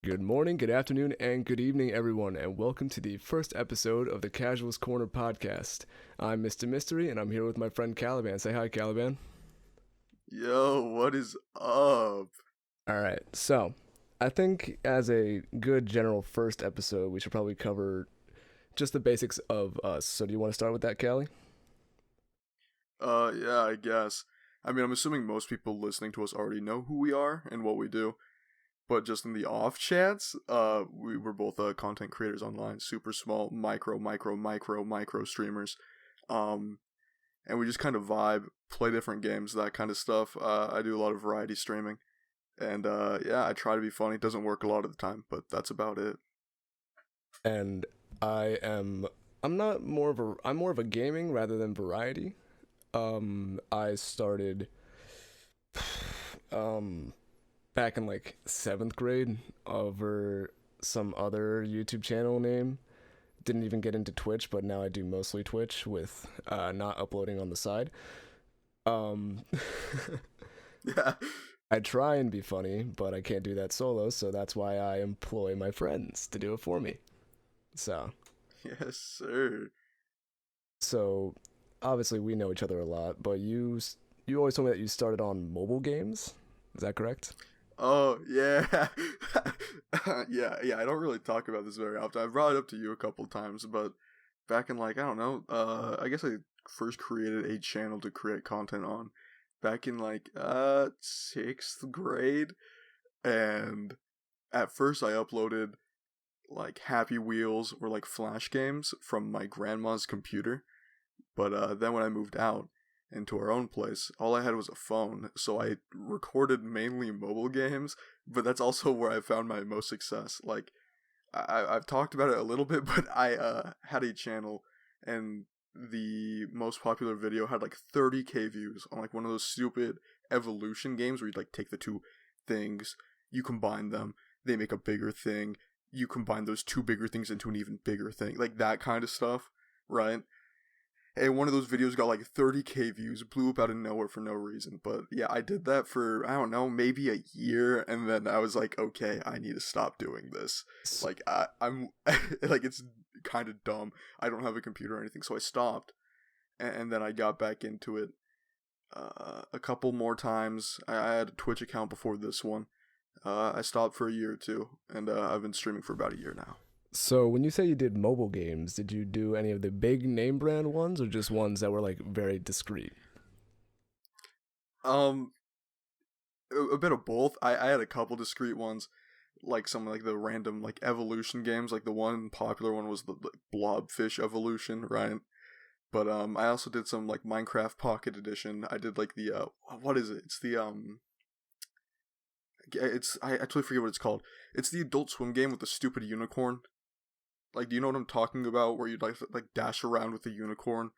Good morning, good afternoon, and good evening, everyone, and welcome to the first episode of the Casuals Corner podcast. I'm Mr. Mystery, and I'm here with my friend Kalybans. Say hi, Kalybans. Yo, what is up? Alright, so I think as a good general first episode, we should probably cover just the basics of us. So, do you want to start with that, Callie? Yeah, I guess. I mean, I'm assuming most people listening to us already know who we are and what we do, but just in the off chance, we were both content creators online, super small, micro streamers. Um, and we just kind of vibe, play different games, that kind of stuff. I do a lot of variety streaming, and yeah, I try to be funny. It doesn't work a lot of the time, but that's about it. And I am. I'm not more of a. I'm more of a gaming rather than variety. I started um back in like seventh grade over some other YouTube channel name. Didn't even get into Twitch, but now I do mostly Twitch with not uploading on the side. Um, Yeah. I try and be funny, but I can't do that solo, so that's why I employ my friends to do it for me. So, Yes, sir. so obviously we know each other a lot, but you always told me that you started on mobile games. Is that correct? Oh yeah, yeah. I don't really talk about this very often. I've brought it up to you a couple times, but back in like I don't know, I guess I first created a channel to create content on back in like sixth grade, and at first I uploaded like Happy Wheels or like Flash games from my grandma's computer, but then when I moved out into our own place, all I had was a phone, so I recorded mainly mobile games. But that's also where I found my most success. Like I've talked about it a little bit, but I had a channel, and the most popular video had like 30K views on like one of those stupid evolution games where you like take the two things, you combine them, they make a bigger thing. You combine those two bigger things into an even bigger thing, like that kind of stuff, right? And one of those videos got like 30K views, blew up out of nowhere for no reason. But yeah, I did that for, I don't know, maybe a year. And then I was like, okay, I need to stop doing this. S- Like, I'm, like, it's kind of dumb. I don't have a computer or anything. So I stopped. And then I got back into it a couple more times. I had a Twitch account before this one. I stopped for a year or two. And I've been streaming for about a year now. So when you say you did mobile games, did you do any of the big name brand ones or just ones that were like very discreet? Um, a bit of both. I had a couple discrete ones, like some like the random like evolution games. Like the one popular one was the like, Blobfish Evolution, right? But I also did some like Minecraft Pocket Edition. I did like the what is it? It's the it's I actually forget what it's called. It's the Adult Swim game with the stupid unicorn. Like, do you know what I'm talking about? Where you like dash around with the unicorn.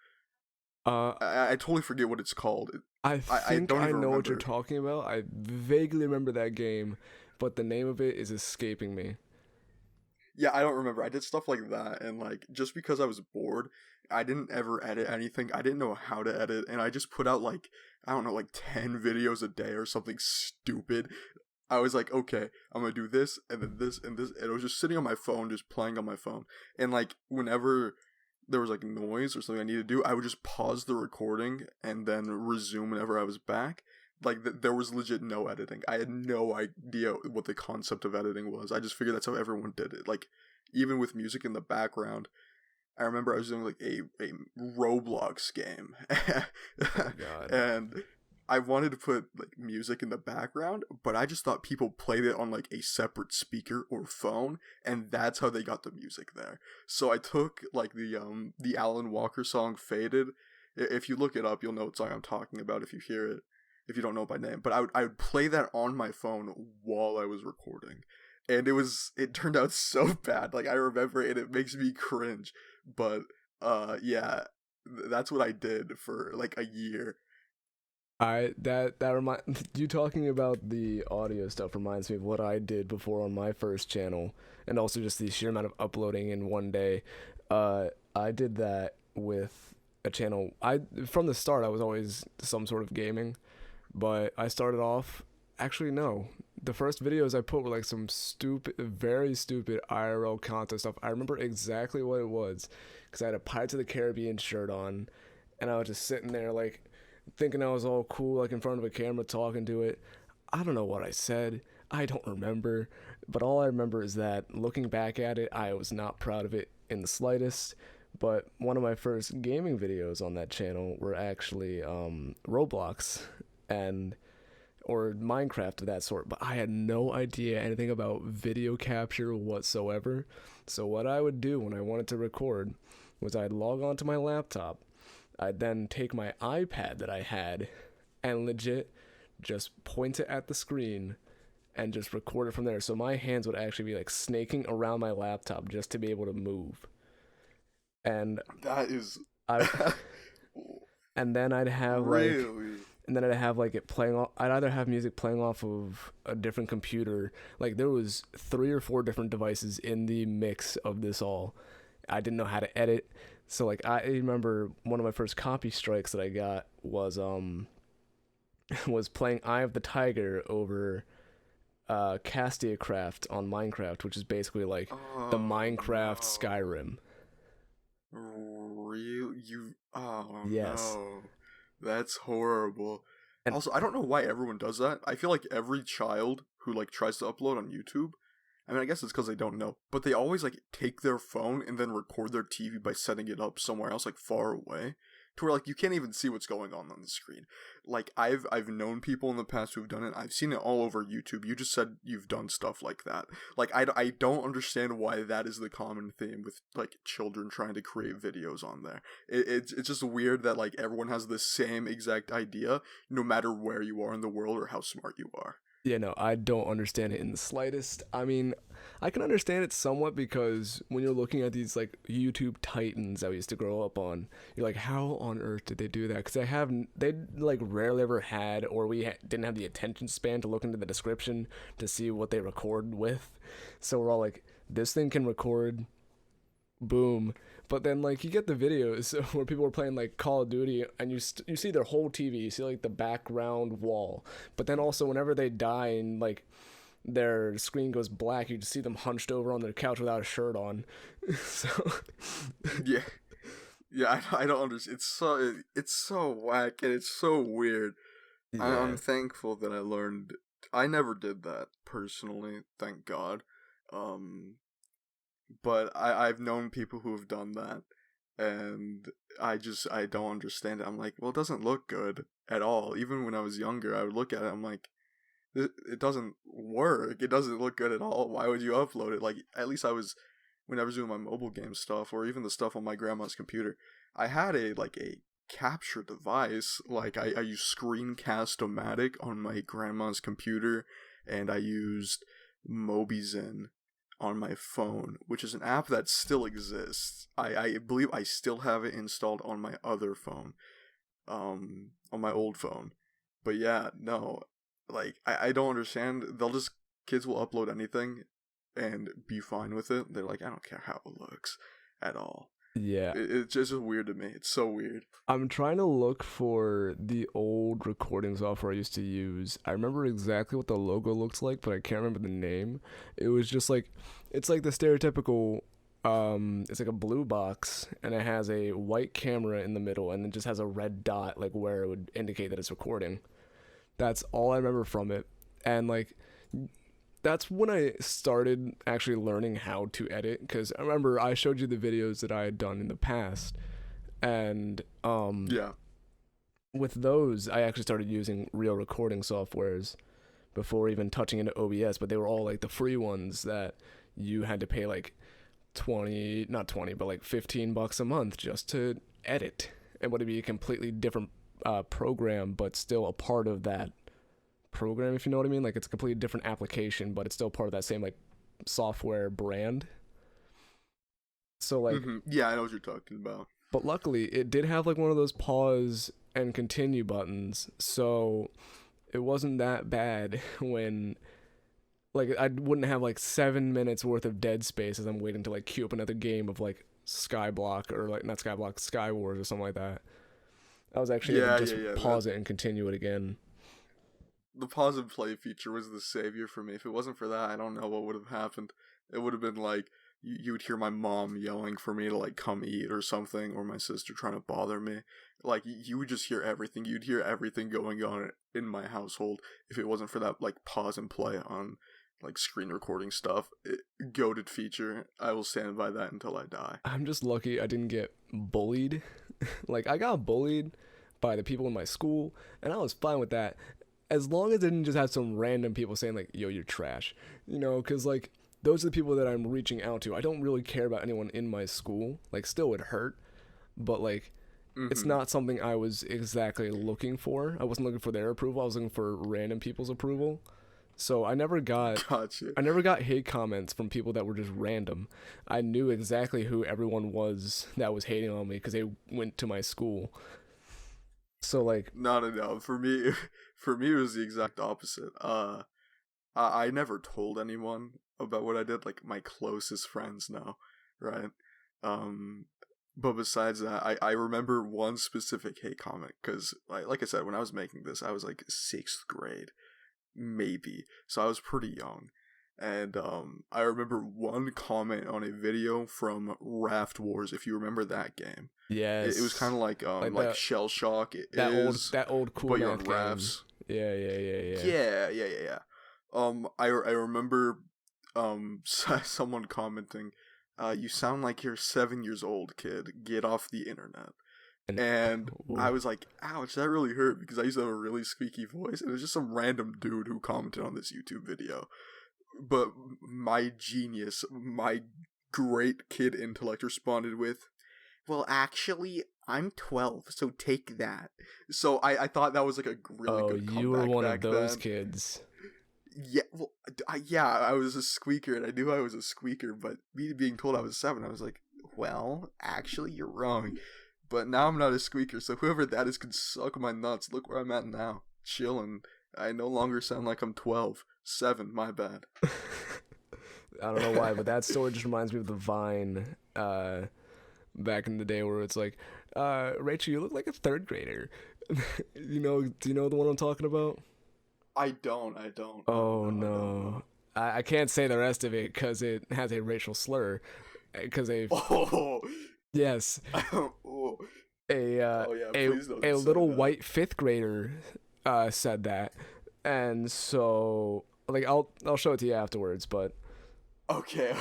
Uh, I totally forget what it's called. I I think don't I even know what you're remember. talking about. I vaguely remember that game, but the name of it is escaping me. Yeah, I don't remember. I did stuff like that, and like just because I was bored, I didn't ever edit anything. I didn't know how to edit, and I just put out like I don't know, like 10 videos a day or something stupid. I was like, okay, I'm gonna do this and then this and this, and I was just sitting on my phone, just playing on my phone, and like whenever there was like noise or something I needed to do, I would just pause the recording and then resume whenever I was back. Like there was legit no editing. I had no idea what the concept of editing was. I just figured that's how everyone did it. Like even with music in the background, I remember I was doing like a Roblox game, Oh God. and I wanted to put like music in the background, but I just thought people played it on like a separate speaker or phone, and that's how they got the music there. So I took like the Alan Walker song "Faded." If you look it up, you'll know what song I'm talking about if you hear it. If you don't know by name, but I would play that on my phone while I was recording, and it turned out so bad. Like I remember it, it makes me cringe. But yeah, that's what I did for like a year. I that remind you talking about the audio stuff reminds me of what I did before on my first channel, and also just the sheer amount of uploading in one day. I did that with a channel. I from the start I was always some sort of gaming, but I started off. Actually, no. the first videos I put were like some stupid, very stupid IRL content stuff. I remember exactly what it was because I had a Pirates of the Caribbean shirt on, and I was just sitting there like thinking I was all cool, like in front of a camera talking to it. I don't know what I said. I don't remember, but all I remember is that looking back at it, I was not proud of it in the slightest. But one of my first gaming videos on that channel were actually Roblox and or Minecraft of that sort, but I had no idea anything about video capture whatsoever. So what I would do when I wanted to record was I'd log onto my laptop. I'd then take my iPad that I had and legit just point it at the screen and just record it from there. So my hands would actually be like snaking around my laptop just to be able to move. And That is I and then I'd have like really. and then I'd have like it playing off. I'd either have music playing off of a different computer. Like there was 3 or 4 different devices in the mix of this all. I didn't know how to edit. So like I remember one of my first copy strikes that I got was playing Eye of the Tiger over Castia Craft on Minecraft, which is basically like the Minecraft Skyrim. Real you? Oh Yes. no, that's horrible. And Also, I don't know why everyone does that. I feel like every child who like tries to upload on YouTube, I mean, I guess it's because they don't know, but they always like take their phone and then record their TV by setting it up somewhere else, like far away, to where like you can't even see what's going on the screen. Like I've known people in the past who've done it. I've seen it all over YouTube. You just said you've done stuff like that. Like I don't understand why that is the common theme with like children trying to create videos on there. It's just weird that like everyone has the same exact idea, no matter where you are in the world or how smart you are. yeah, no, I don't understand it in the slightest. I mean, I can understand it somewhat because when you're looking at these like YouTube titans that we used to grow up on, you're like, how on earth did they do that? Because they like rarely ever had, or didn't have the attention span to look into the description to see what they record with. So we're all like, this thing can record, boom. But then like you get the videos where people are playing like Call of Duty and you see their whole TV, you see like the background wall. But then also whenever they die and like their screen goes black, you just see them hunched over on their couch without a shirt on. So Yeah, yeah, I don't understand. It's so whack and it's so weird. yeah. I'm thankful that I learned. I never did that personally, thank God. Um, but I've known people who have done that, and I don't understand it. I'm like, well, it doesn't look good at all. Even when I was younger, I would look at it. I'm like, it doesn't work. It doesn't look good at all. Why would you upload it? Like, at least when I was doing my mobile game stuff, or even the stuff on my grandma's computer, I had a capture device. Like I used Screencast-O-Matic on my grandma's computer, and I used Mobizen on my phone, which is an app that still exists. I believe I still have it installed on my other phone, on my old phone. But yeah, no, like I don't understand. Kids will upload anything and be fine with it. They're like, I don't care how it looks at all. Yeah. It's just weird to me. It's so weird. I'm trying to look for the old recording software I used to use. I remember exactly what the logo looks like, but I can't remember the name. It was just like, it's like the stereotypical, it's like a blue box, and it has a white camera in the middle, and it just has a red dot, like where it would indicate that it's recording. That's all I remember from it. And like, that's when I started actually learning how to edit, because I remember I showed you the videos that I had done in the past, and Yeah. with those I actually started using real recording softwares before even touching into OBS, but they were all like the free ones that you had to pay like 20, not 20, but like $15 a month just to edit. It would be a completely different program, but still a part of that program, if you know what I mean. Like it's a completely different application, but it's still part of that same like software brand. So like, Yeah, I know what you're talking about. but luckily it did have like one of those pause and continue buttons, so it wasn't that bad when like I wouldn't have like 7 minutes worth of dead space as I'm waiting to like queue up another game of like Skyblock, or like not Skyblock, Sky Wars or something like that. I was actually able to just pause it and continue it again. the pause and play feature was the savior for me. If it wasn't for that, I don't know what would have happened. It would have been like, you would hear my mom yelling for me to, like, come eat or something, or my sister trying to bother me. Like, you would just hear everything. You'd hear everything going on in my household if it wasn't for that, like, pause and play on, like, screen recording stuff. Goated feature. I will stand by that until I die. I'm just lucky I didn't get bullied. Like, I got bullied by the people in my school, and I was fine with that. As long as I didn't just have some random people saying, like, yo, you're trash. You know, because, like, those are the people that I'm reaching out to. I don't really care about anyone in my school. Like, still would hurt, but, like, it's not something I was exactly looking for. I wasn't looking for their approval. I was looking for random people's approval. So I never got hate comments from people that were just random. I knew exactly who everyone was that was hating on me because they went to my school. So, like, no. For me, it was the exact opposite. I never told anyone about what I did. Like, my closest friends know, right? But besides that, I remember one specific hate comment because, like I said, when I was making this, I was like 6th grade, maybe. So I was pretty young. And I remember one comment on a video from Raft Wars, if you remember that game. Yes. It was kind of like Shell Shock. That old cool but you're math on rafts. Yeah. Yeah. I remember someone commenting, you sound like you're 7 years old, kid. Get off the internet. And I was like, ouch, that really hurt because I used to have a really squeaky voice. And it was just some random dude who commented on this YouTube video. But my genius, my great kid intellect responded with, well, actually, I'm 12, so take that. So I thought that was like a really good comeback. You were one of those then. kids. Yeah, well, I was a squeaker, and I knew I was a squeaker, but me being told I was 7, I was like, well, actually, you're wrong. But now I'm not a squeaker, so whoever that is can suck my nuts. Look where I'm at now. Chilling. I no longer sound like I'm 12. 7, my bad. I don't know why, but that story just reminds me of the Vine back in the day where it's like, Rachel, you look like a 3rd grader. Do you know the one I'm talking about? I don't. Oh, no. I can't say the rest of it because it has a racial slur. Because yes. A little white 5th grader said that. And so, like, I'll show it to you afterwards, but... Okay.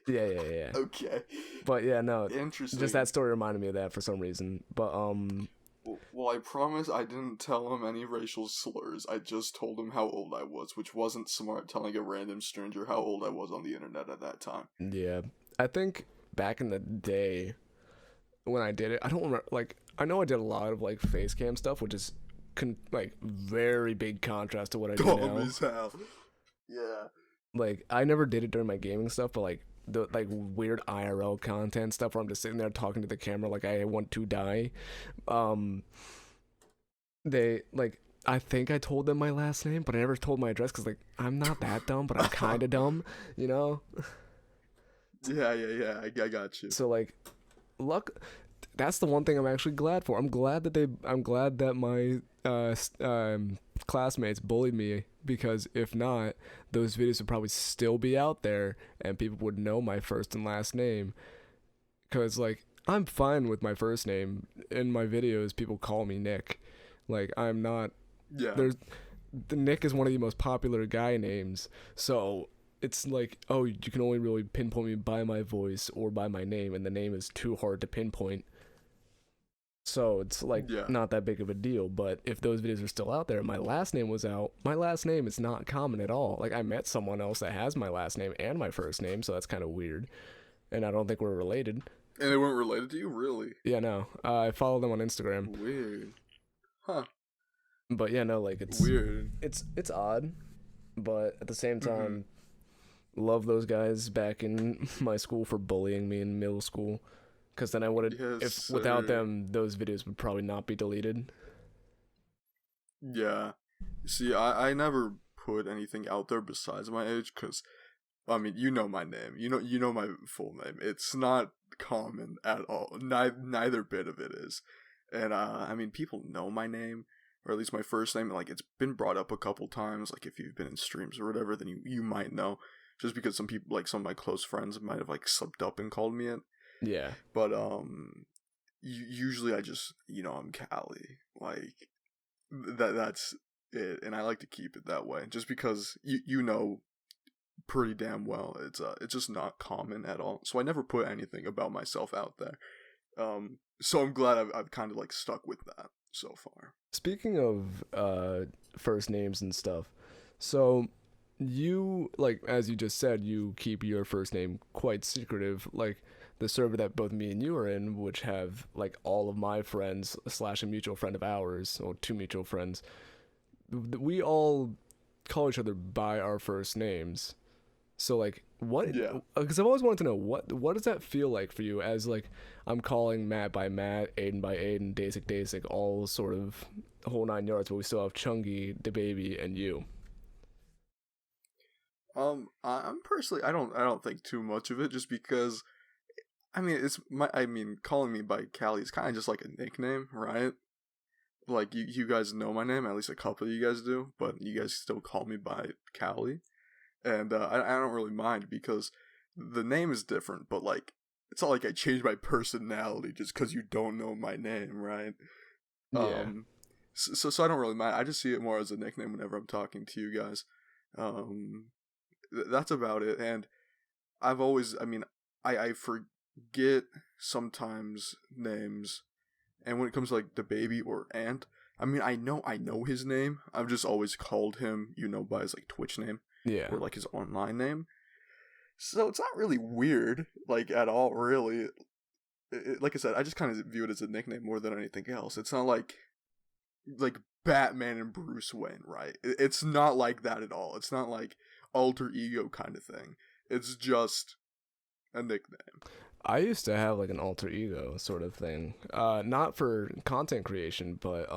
Yeah. Okay. But yeah, no. Interesting. Just that story reminded me of that for some reason. But, Well, I promise I didn't tell him any racial slurs. I just told him how old I was, which wasn't smart, telling a random stranger how old I was on the internet at that time. Yeah. I think back in the day, when I did it, I don't remember, like, I know I did a lot of, like, face cam stuff, which is, very big contrast to what I do now. Dumb as hell. Yeah. Like, I never did it during my gaming stuff, but, like, the, like, weird IRL content stuff where I'm just sitting there talking to the camera like I want to die. They, like, I think I told them my last name, but I never told my address because, like, I'm not that dumb, but I'm kind of dumb, you know? Yeah, I got you. So, like, that's the one thing I'm actually glad for. I'm glad that my classmates bullied me, because if not, those videos would probably still be out there and people would know my first and last name. Because, like, I'm fine with my first name. In my videos, people call me Nick. Like, I'm not... Yeah. The Nick is one of the most popular guy names, so it's like, oh, you can only really pinpoint me by my voice or by my name, and the name is too hard to pinpoint. So it's like not that big of a deal. But if those videos are still out there, my last name was out. My last name is not common at all. Like, I met someone else that has my last name and my first name, so that's kind of weird. And I don't think we're related. And they weren't related to you, really? Yeah, no. I follow them on Instagram. Weird. Huh. But yeah, no, like, it's weird. It's odd, but at the same time, love those guys back in my school for bullying me in middle school. Because then I would have, without them, those videos would probably not be deleted. Yeah. See, I never put anything out there besides my age, because, I mean, you know my name. You know my full name. It's not common at all. Neither bit of it is. And, I mean, people know my name, or at least my first name. Like, it's been brought up a couple times. Like, if you've been in streams or whatever, then you might know. Just because some people, like some of my close friends, might have like slipped up and called me it. Yeah. But usually I just, I'm Kali. Like, that's it, and I like to keep it that way, just because you know pretty damn well it's just not common at all. So I never put anything about myself out there. So I'm glad I've kind of like stuck with that so far. Speaking of first names and stuff, so you, like, as you just said, you keep your first name quite secretive. Like the server that both me and you are in, which have like all of my friends / a mutual friend of ours, or two mutual friends, we all call each other by our first names. So like, what? Yeah. Because I've always wanted to know what does that feel like for you, as like I'm calling Matt by Matt, Aiden by Aiden, Dasik, all sort of whole 9 yards, but we still have Chungi, the baby, and you. I'm personally, I don't think too much of it, just because, calling me by Callie is kind of just like a nickname, right? Like, you guys know my name, at least a couple of you guys do, but you guys still call me by Callie. And I don't really mind, because the name is different, but like, it's not like I changed my personality just because you don't know my name, right? Yeah. So I don't really mind. I just see it more as a nickname whenever I'm talking to you guys. That's about it. And I've always, I forget sometimes names, and when it comes to like the baby or Ant, I know his name. I've just always called him, by his like Twitch name. Yeah. Or like his online name. So it's not really weird, like, at all, really. Like I said, I just kind of view it as a nickname more than anything else. It's not like Batman and Bruce Wayne, right? It's not like that at all. It's not like alter ego kind of thing. It's just a nickname. I used to have like an alter ego sort of thing. Not for content creation, but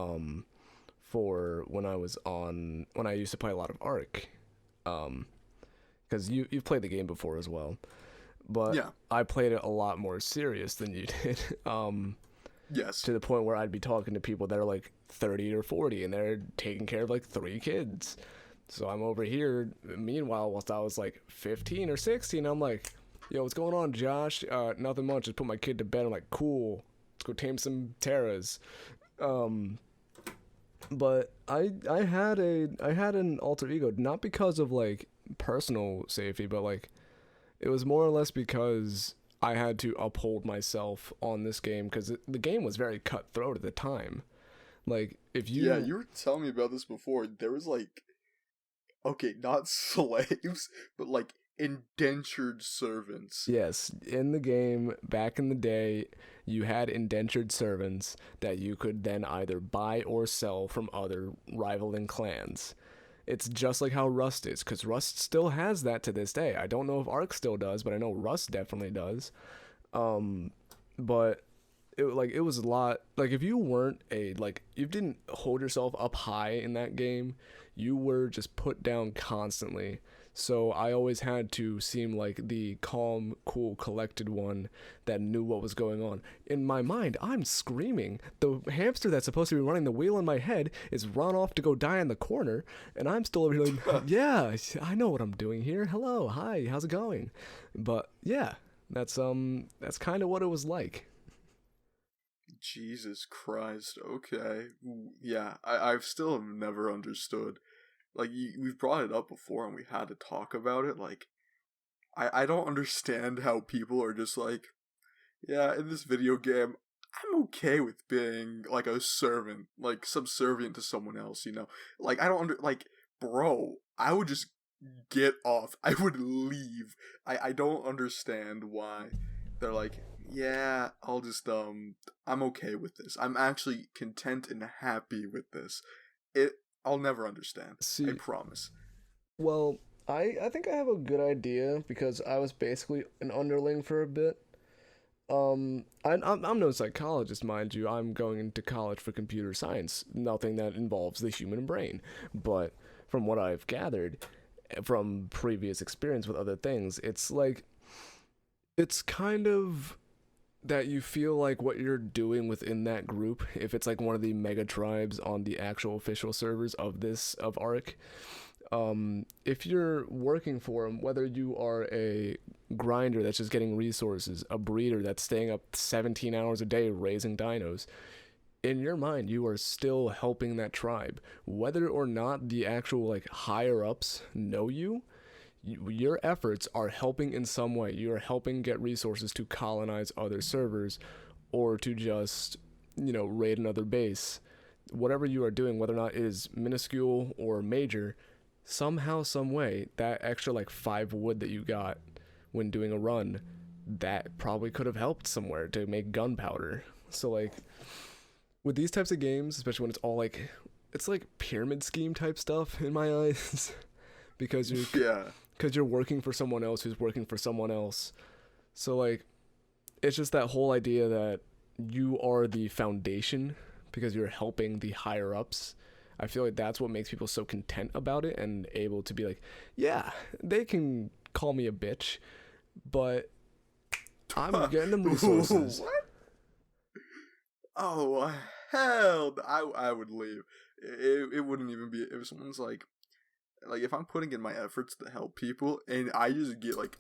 for when I used to play a lot of Ark. Because you've played the game before as well, but Yeah. I played it a lot more serious than you did. Yes. To the point where I'd be talking to people that are like 30 or 40, and they're taking care of like 3 kids. So I'm over here, meanwhile, whilst I was like 15 or 16, I'm like, yo, what's going on, Josh? Nothing much, just put my kid to bed. I'm like, cool, let's go tame some Terras. But I had an alter ego, not because of like personal safety, but like it was more or less because I had to uphold myself on this game, because the game was very cutthroat at the time. Like, if you you were telling me about this before. There was like, okay, not slaves, but like indentured servants. Yes, in the game back in the day, you had indentured servants that you could then either buy or sell from other rivaling clans. It's just like how Rust is, because Rust still has that to this day. I don't know if Ark still does, but I know Rust definitely does. But it was a lot, like, if you weren't you didn't hold yourself up high in that game, you were just put down constantly. So I always had to seem like the calm, cool, collected one that knew what was going on. In my mind, I'm screaming. The hamster that's supposed to be running the wheel in my head is run off to go die in the corner, and I'm still over here like, yeah, I know what I'm doing here. Hello, hi, how's it going? But yeah, that's kind of what it was like. Jesus Christ. Okay. Yeah, I've still never understood. Like, we've brought it up before and we had to talk about it. Like, I don't understand how people are just like, yeah, in this video game, I'm okay with being like a servant, like subservient to someone else, Like, I don't bro, I would just get off. I would leave. I don't understand why they're like, yeah, I'll just, I'm okay with this. I'm actually content and happy with this. I'll never understand. See, I promise. well, I think I have a good idea, because I was basically an underling for a bit. I'm no psychologist, mind you. I'm going into college for computer science, nothing that involves the human brain. But from what I've gathered from previous experience with other things, it's like, it's kind of that you feel like what you're doing within that group, if it's like one of the mega tribes on the actual official servers of Ark, if you're working for them, whether you are a grinder that's just getting resources, a breeder that's staying up 17 hours a day raising dinos, in your mind you are still helping that tribe, whether or not the actual like higher ups know you. Your efforts are helping in some way. You are helping get resources to colonize other servers, or to just, raid another base. Whatever you are doing, whether or not it is minuscule or major, somehow, some way, that extra like 5 wood that you got when doing a run, that probably could have helped somewhere to make gunpowder. So like, with these types of games, especially when it's all like, it's like pyramid scheme type stuff in my eyes, because you're working for someone else who's working for someone else. So like, it's just that whole idea that you are the foundation because you're helping the higher ups. I feel like that's what makes people so content about it and able to be like, yeah, they can call me a bitch, but I'm getting them resources. What? Oh, hell, I would leave. It wouldn't even be, if someone's like, if I'm putting in my efforts to help people and I just get like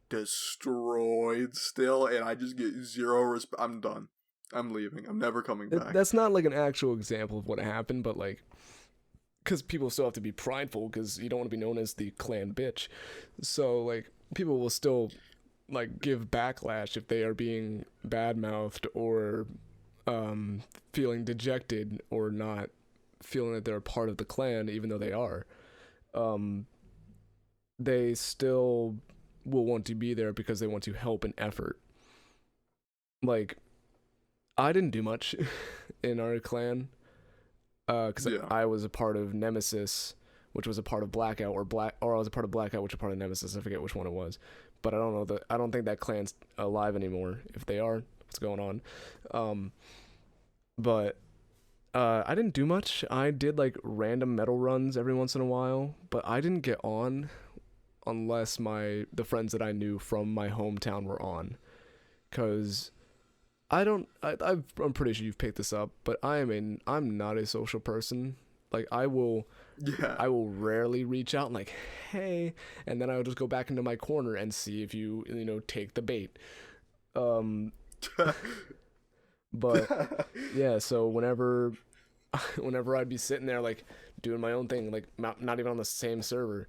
destroyed still and I just get zero respect, I'm done. I'm leaving. I'm never coming back. That's not like an actual example of what happened, but like, because people still have to be prideful because you don't want to be known as the clan bitch. So like, people will still like give backlash if they are being badmouthed or feeling dejected or not feeling that they're a part of the clan, even though they are. They still will want to be there because they want to help an effort. Like, I didn't do much in our clan, because I was a part of Nemesis, which was a part of Blackout, or I was a part of Blackout, which was a part of Nemesis. I forget which one it was, but I don't know I don't think that clan's alive anymore. If they are, what's going on? But I didn't do much. I did like random medal runs every once in a while, but I didn't get on unless the friends that I knew from my hometown were on, because I'm pretty sure you've picked this up, but I'm not a social person. Like, I will rarely reach out and like, hey, and then I will just go back into my corner and see if you take the bait. But yeah, so whenever I'd be sitting there like doing my own thing, like not even on the same server,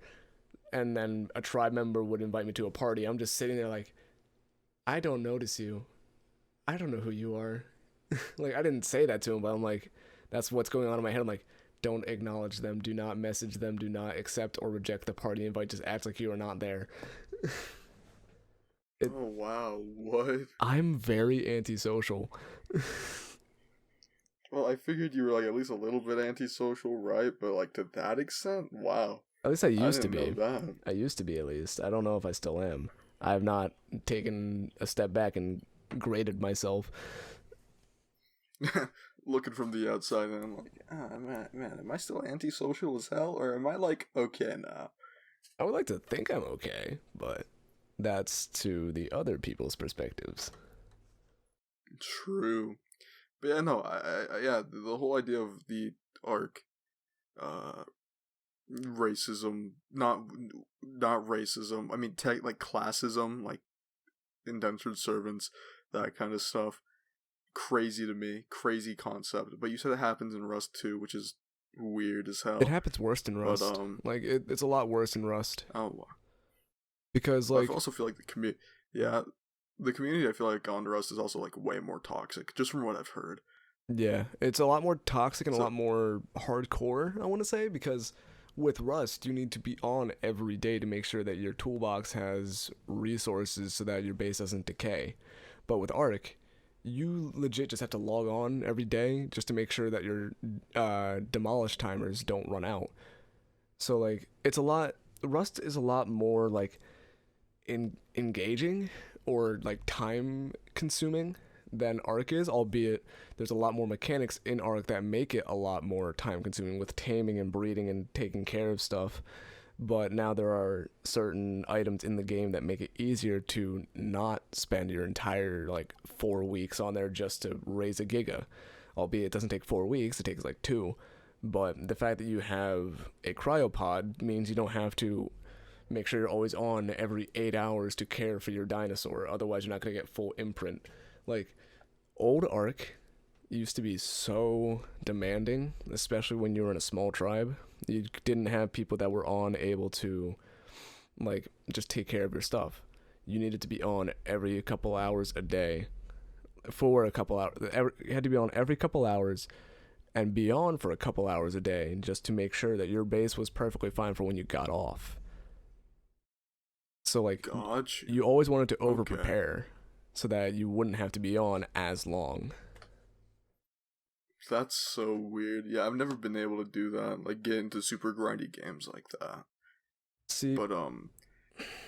and then a tribe member would invite me to a party, I'm just sitting there like, I don't notice you. I don't know who you are. Like, I didn't say that to him, but I'm like, that's what's going on in my head. I'm like, don't acknowledge them, do not message them, do not accept or reject the party invite, just act like you are not there. Oh wow, what? I'm very antisocial. Well, I figured you were like at least a little bit antisocial, right? But like to that extent, wow. At least I used to be. Know that. I used to be, at least. I don't know if I still am. I have not taken a step back and graded myself. Looking from the outside, and I'm like, man, am I still antisocial as hell, or am I like okay now? I would like to think I'm okay, but that's to the other people's perspectives. True. But yeah, no, yeah, the whole idea of the Ark, racism, not racism, I mean, like classism, like indentured servants, that kind of stuff, crazy to me, crazy concept. But you said it happens in Rust too, which is weird as hell. It happens worse in Rust. But, like, it's a lot worse in Rust. Oh. Because, like... I also feel like the community I feel like on Rust is also like way more toxic, just from what I've heard. Yeah, it's a lot more toxic and a lot more hardcore, I want to say, because with Rust, you need to be on every day to make sure that your toolbox has resources so that your base doesn't decay. But with Ark, you legit just have to log on every day just to make sure that your demolish timers don't run out. So, like, Rust is a lot more, like, engaging or, like, time-consuming than Ark is, albeit there's a lot more mechanics in Ark that make it a lot more time-consuming with taming and breeding and taking care of stuff. but now there are certain items in the game that make it easier to not spend your entire like 4 weeks on there just to raise a giga. Albeit it doesn't take 4 weeks, it takes like 2. But the fact that you have a cryopod means you don't have to make sure you're always on every 8 hours to care for your dinosaur. Otherwise, you're not going to get full imprint. Like, old Ark used to be so demanding, especially when you were in a small tribe. You didn't have people that were on able to, like, just take care of your stuff. You needed to be on every couple hours a day for a couple hours. You had to be on every couple hours and be on for a couple hours a day just to make sure that your base was perfectly fine for when you got off. So, like, Gotcha. you always wanted to over-prepare so that you wouldn't have to be on as long. That's so weird. Yeah, I've never been able to do that. Like, get into super grindy games like that. See, but,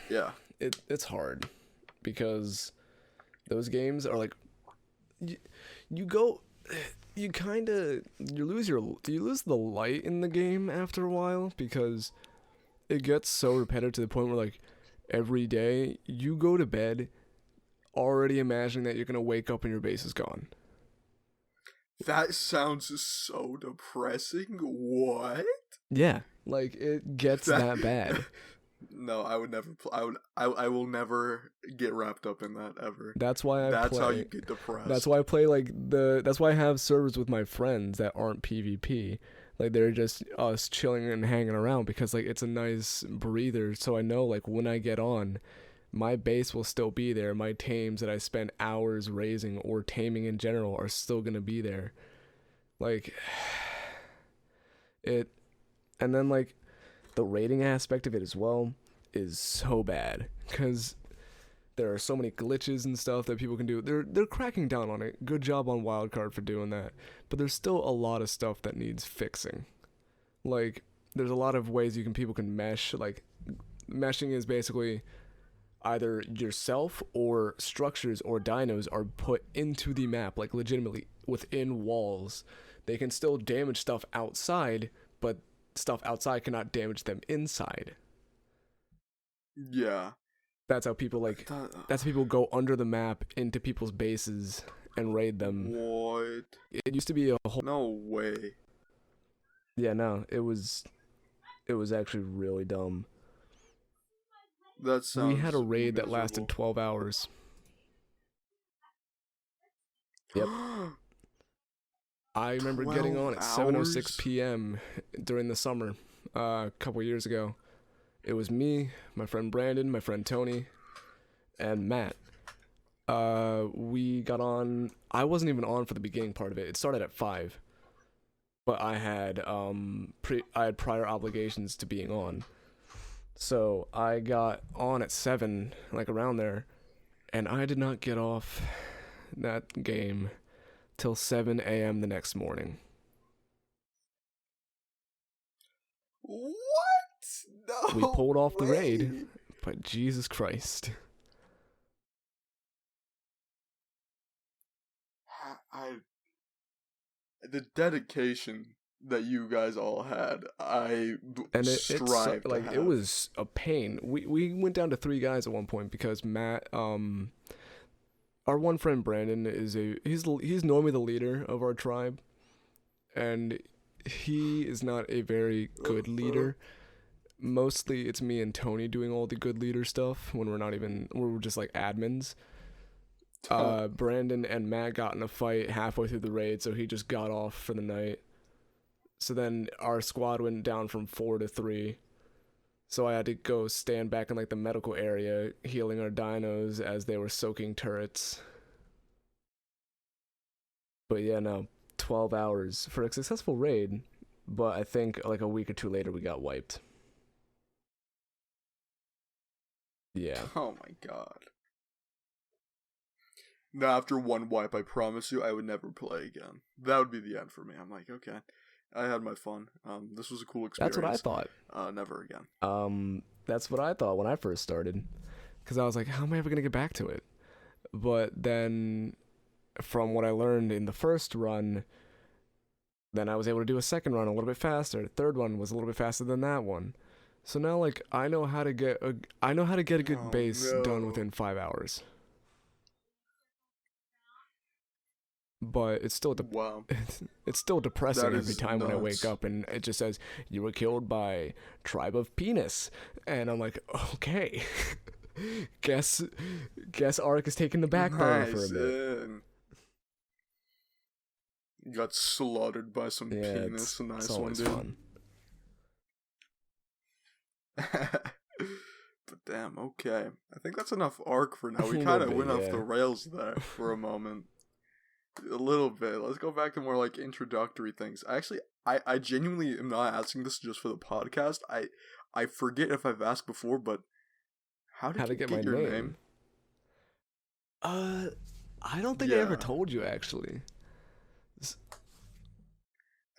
yeah. It's hard because those games are like, you lose the light in the game after a while because it gets so repetitive to the point where, like, every day you go to bed already imagining that you're gonna wake up and your base is gone. That sounds so depressing. What? Yeah, like, it gets that bad. No, I would never. I will never get wrapped up in that ever. That's why That's how you get depressed. That's why I play that's why I have servers with my friends that aren't PvP. Like, they're just us chilling and hanging around because, like, it's a nice breather. So I know, like, when I get on, my base will still be there. My tames that I spend hours raising or taming in general are still gonna be there. Like, and then, like, the rating aspect of it as well is so bad because there are so many glitches and stuff that people can do. They're cracking down on it. Good job on Wildcard for doing that. But there's still a lot of stuff that needs fixing. Like, there's a lot of ways people can mesh. Like, meshing is basically either yourself or structures or dinos are put into the map, like, legitimately within walls. They can still damage stuff outside, but stuff outside cannot damage them inside. Yeah. That's how people that's how people go under the map into people's bases and raid them. What? It used to be a whole... No way. Yeah, no, it was actually really dumb. That sounds... We had a raid miserable. that lasted 12 hours. Yep. I remember getting on at 7:06 p.m. during the summer a couple years ago. It was me, my friend Brandon, my friend Tony, and Matt. We got on... I wasn't even on for the beginning part of it. It started at 5. But I had prior obligations to being on. So I got on at 7, like around there, and I did not get off that game till 7 a.m. the next morning. What? No. We pulled off the raid, but Jesus Christ. The dedication that you guys all had, strive to have. It was a pain. We went down to 3 guys at one point because Matt, our one friend Brandon he's normally the leader of our tribe, and he is not a very good leader. Mostly it's me and Tony doing all the good leader stuff when we're just like admins. Brandon and Matt got in a fight halfway through the raid, so he just got off for the night. So then our squad went down from 4 to 3. So I had to go stand back in, like, the medical area, healing our dinos as they were soaking turrets. But yeah, no, 12 hours for a successful raid, but I think, like, a week or 2 later we got wiped. Yeah. Oh my god. Now, after one wipe, I promise you I would never play again. That would be the end for me. I'm like, okay, I had my fun. This was a cool experience. That's what I thought. Never again. That's what I thought when I first started. Because I was like, how am I ever going to get back to it? But then, from what I learned in the first run, then I was able to do a second run a little bit faster. The third one was a little bit faster than that one. So now, like, I know how to get a good Oh base done no. within 5 hours. But it's still Wow. it's still depressing That every is time when I wake nuts. up and it just says you were killed by tribe of penis, and I'm like, okay, guess Ark is taking the back burner for a Nice. bit. Got slaughtered by some Yeah, penis. A it's nice one, always dude. fun. But damn, okay. I think that's enough arc for now. A We little kind of bit, went off the yeah. rails there for a moment. A little bit. Let's go back to more like introductory things. I genuinely am not asking this just for the podcast. I forget if I've asked before, but how How did to you get my get your name? name? Uh, I don't think I ever Yeah. told you actually.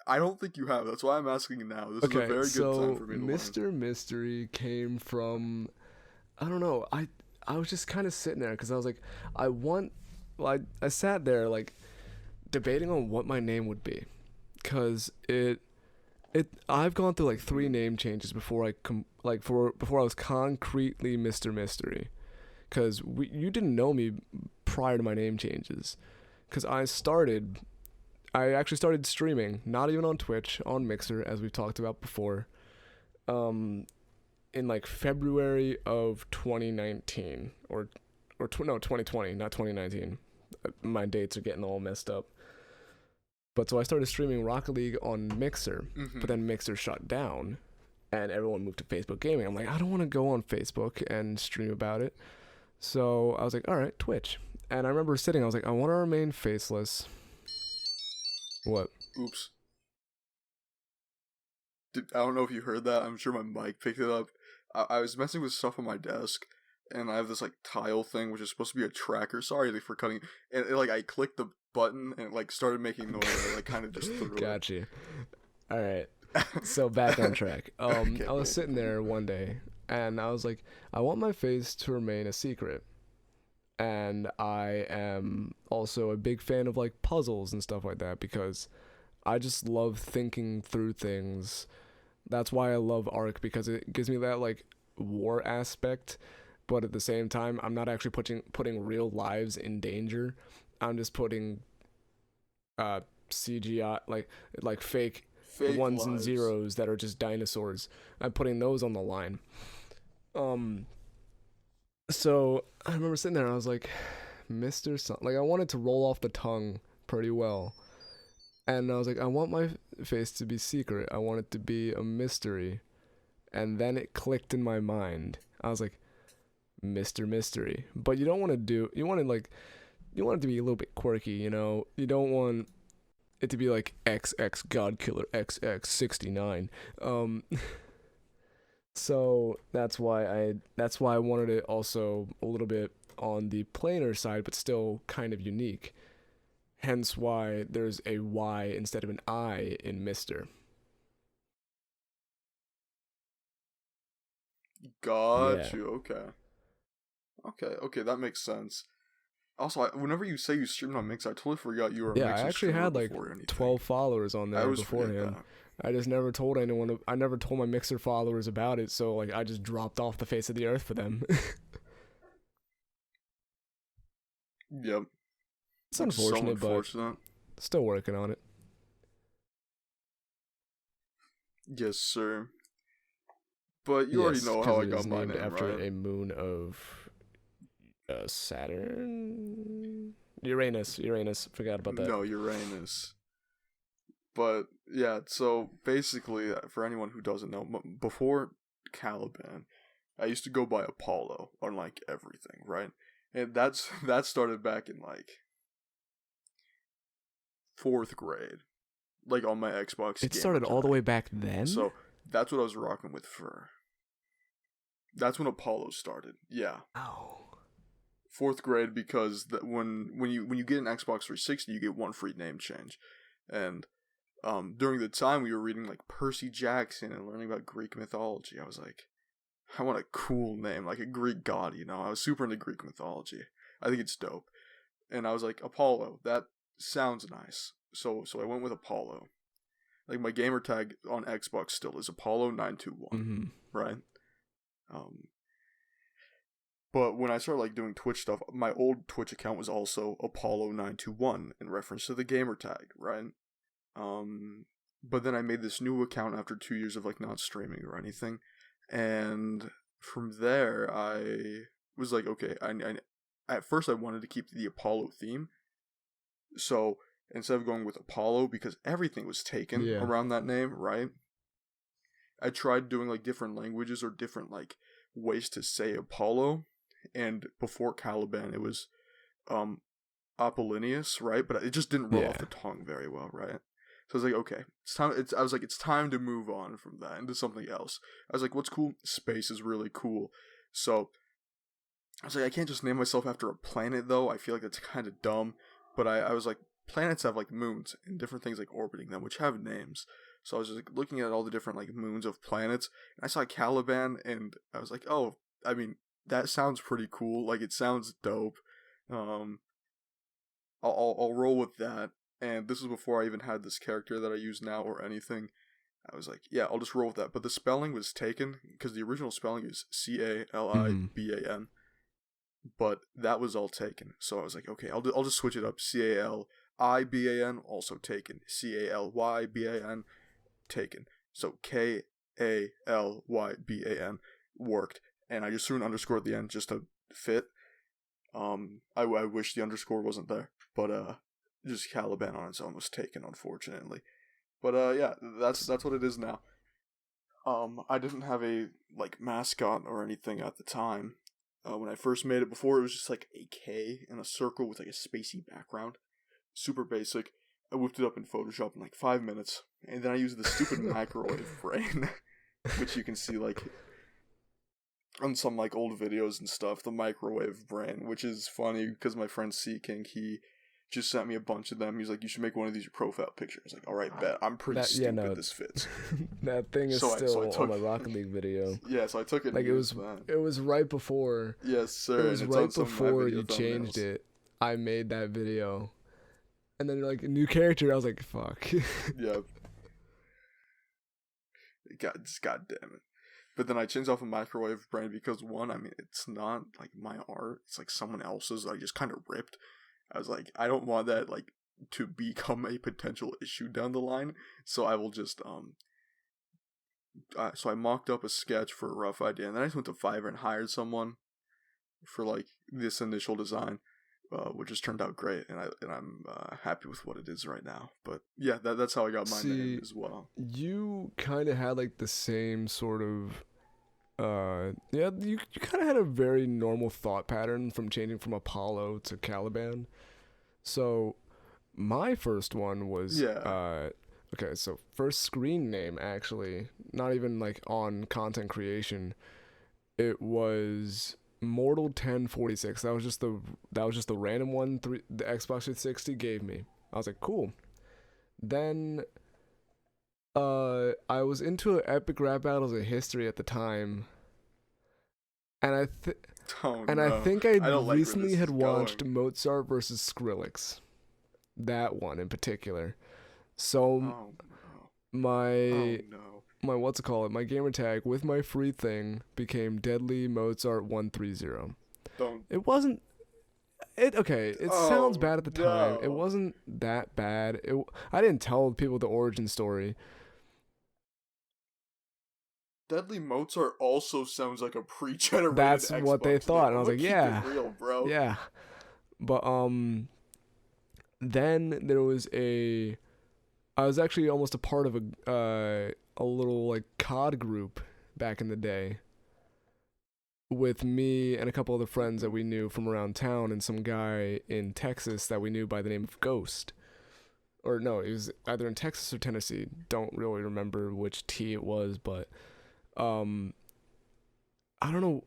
I don't think you have. That's why I'm asking now. This is a Okay, very good time so for me to learn. Mr. Mystery came from, I don't know. I was just kind of sitting there because I was like, I sat there like debating on what my name would be, because I've gone through like 3 name changes before before I was concretely Mr. Mystery, because you didn't know me prior to my name changes, because I actually started streaming, not even on Twitch, on Mixer, as we've talked about before, um, in like February of 2019, no, 2020, not 2019. My dates are getting all messed up. But so I started streaming Rocket League on Mixer, Mm-hmm. but then Mixer shut down, and everyone moved to Facebook Gaming. I'm like, I don't want to go on Facebook and stream about it. So I was like, all right, Twitch. And I remember I was like, I want to remain faceless. What? Oops. I don't know if you heard that. I'm sure my mic picked it up. I was messing with stuff on my desk, and I have this like tile thing, which is supposed to be a tracker. Sorry for cutting. And like I clicked the button, and it like started making noise. I like kind of just threw Got you. All right. it. So back on track. Okay, I was cool. sitting there one day, and I was like, I want my face to remain a secret. And I am also a big fan of like puzzles and stuff like that, because I just love thinking through things. That's why I love Ark, because it gives me that like war aspect, but at the same time I'm not actually putting real lives in danger. I'm just putting uh CGI, like fake Fake ones and lives. zeros that are just dinosaurs. I'm putting those on the line. Um so I remember sitting there and I was like, Mr. Son, like I wanted to roll off the tongue pretty well. And I was like, I want my face to be secret. I want it to be a mystery. And then it clicked in my mind. I was like, Mr. Mystery. But you don't want to you want it to be a little bit quirky, you know? You don't want it to be like XX Godkiller XX69. Um so that's why I wanted it also a little bit on the plainer side, but still kind of unique. Hence why there's a Y instead of an I in Mr. Got Yeah. you. Okay. Okay, that makes sense. Also, whenever you say you streamed on Mix, I totally forgot you were a Yeah, I Mixer actually streamer had like before anything. 12 followers on I there always forget beforehand. that. I just never told anyone. I never told my Mixer followers about it, so like I just dropped off the face of the earth for them. Yep. It's Which is so unfortunate, but unfortunate. still working on it. Yes, sir. But you already Yes, know because how I it is got my named name, after right? a moon of Saturn, Uranus. Forgot about that. No, Uranus. But yeah, so basically, for anyone who doesn't know, before Caliban, I used to go by Apollo on like everything, right? And that started back in like 4th grade, like on my Xbox It gamer started all the tag. way back then. So that's what I was rocking with for. That's when Apollo started. Yeah, Oh, 4th grade, because when you get an Xbox 360, you get one free name change, and during the time we were reading like Percy Jackson and learning about Greek mythology, I was like, I want a cool name, like a Greek god, you know? I was super into Greek mythology. I think it's dope. And I was like, Apollo, that sounds nice. So I went with Apollo. like my gamer tag on Xbox still is Apollo921, Mm-hmm. right? But when I started like doing Twitch stuff, my old Twitch account was also Apollo921 in reference to the gamer tag, right? But then I made this new account after 2 years of like not streaming or anything, and from there I was like, okay, I at first I wanted to keep the Apollo theme, so instead of going with Apollo because everything was taken Yeah. around that name, right? I tried doing like different languages or different like ways to say Apollo, and before Kalyban it was Apollonius, right? But it just didn't roll off the tongue very well, right? So I was like, okay, it's time. It's time to move on from that into something else. I was like, what's cool? Space is really cool. So I was like, I can't just name myself after a planet though. I feel like that's kind of dumb. But I was like, planets have like moons and different things like orbiting them, which have names. So I was just like looking at all the different like moons of planets, and I saw Kalyban, and I was like, oh, I mean, that sounds pretty cool. Like it sounds dope. I'll roll with that. And this was before I even had this character that I use now or anything. I was like, yeah, I'll just roll with that. But the spelling was taken because the original spelling is Caliban, but that was all taken. So I was like, okay, I'll just switch it up. Caliban also taken. Calyban taken. So Kalybban worked, and I just threw an underscore at the end just to fit. I wish the underscore wasn't there, but just Caliban on its own was taken, unfortunately. But yeah, that's what it is now. I didn't have a like mascot or anything at the time. When I first made it, before it was just like a K in a circle with like a spacey background, super basic. I whipped it up in Photoshop in like 5 minutes, and then I used the stupid microwave brain, which you can see like on some like old videos and stuff. The microwave brain, which is funny because my friend C King, he just sent me a bunch of them. He's like, you should make one of these your profile pictures. I was like, all right, bet. I'm pretty stupid. This fits. That thing is still on my Rocket League video. Yeah, so I took it. Like it was right before. Yes, sir. It was right before you changed it. I made that video, and then you're like, a new character. I was like, fuck. Yeah. God damn it. But then I changed off a microwave brain because one, I mean, it's not like my art. It's like someone else's that I just kind of ripped. I was like, I don't want that like to become a potential issue down the line. So I will just so I mocked up a sketch for a rough idea, and then I just went to Fiverr and hired someone for like this initial design, which has turned out great, and I'm happy with what it is right now. But yeah, that's how I got my name as well. You kind of had like the same sort of. Yeah, you kind of had a very normal thought pattern from changing from Apollo to Kalyban. So, my first one was, okay, so first screen name, actually, not even like on content creation, it was Mortal 1046. That was just the random one the Xbox 360 gave me. I was like, cool. Then I was into epic rap battles of history at the time, and I think I recently had watched Mozart versus Skrillex, that one in particular. So my what's it called? My gamer tag with my free thing became Deadly Mozart 130. It wasn't. It sounds bad at the time. It wasn't that bad. I didn't tell people the origin story. Deadly Mozart also sounds like a pre-generated That's Xbox what they thought, and I was like, yeah, real, bro. Yeah. But then there was I was actually almost a part of a little like COD group back in the day, with me and a couple other friends that we knew from around town, and some guy in Texas that we knew by the name of Ghost. Or no, it was either in Texas or Tennessee. Don't really remember which T it was, but I don't know.